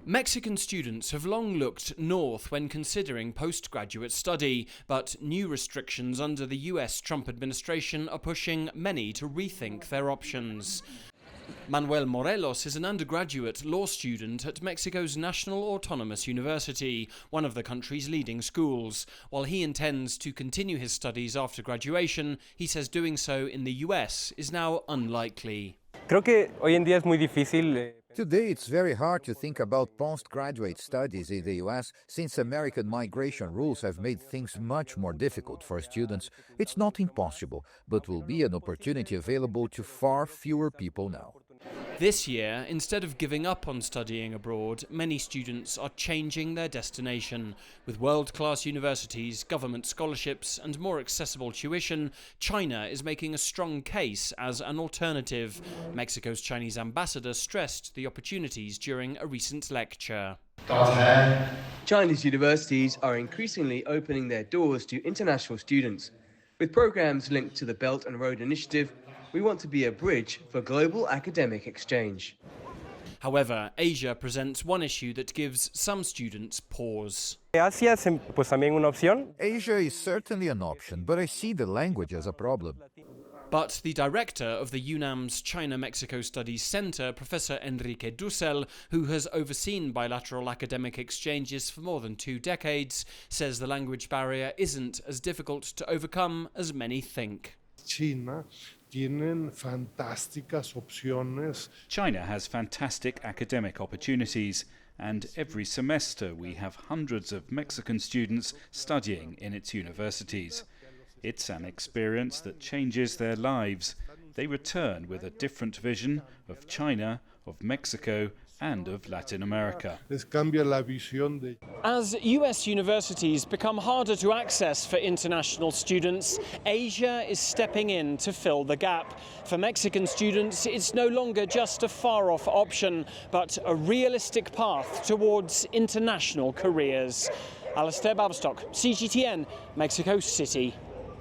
Mexican students have long looked north when considering postgraduate study, but new restrictions under the US Trump administration are pushing many to rethink their options. Manuel Morelos is an undergraduate law student at Mexico's National Autonomous University, one of the country's leading schools. While he intends to continue his studies after graduation, he says doing so in the US is now unlikely. Creo que hoy en día es muy difícil. Today, it's very hard to think about postgraduate studies in the US since American migration rules have made things much more difficult for students. It's not impossible, but will be an opportunity available to far fewer people now. This year, instead of giving up on studying abroad, many students are changing their destination. With world-class universities, government scholarships and more accessible tuition, China is making a strong case as an alternative. Mexico's Chinese ambassador stressed the opportunities during a recent lecture. Chinese universities are increasingly opening their doors to international students. With programs linked to the Belt and Road Initiative, we want to be a bridge for global academic exchange. However, Asia presents one issue that gives some students pause. Asia es pues también una opción. Asia is certainly an option, but I see the language as a problem. But the director of the UNAM's China-Mexico Studies Center, Professor Enrique Dussel, who has overseen bilateral academic exchanges for more than 2 decades, says the language barrier isn't as difficult to overcome as many think. China has fantastic academic opportunities, and every semester we have hundreds of Mexican students studying in its universities. It's an experience that changes their lives. They return with a different vision of China, of Mexico, and of Latin America. As US universities become harder to access for international students, Asia is stepping in to fill the gap. For Mexican students, it's no longer just a far-off option, but a realistic path towards international careers. Alasdair, Baverstock, CGTN, Mexico City.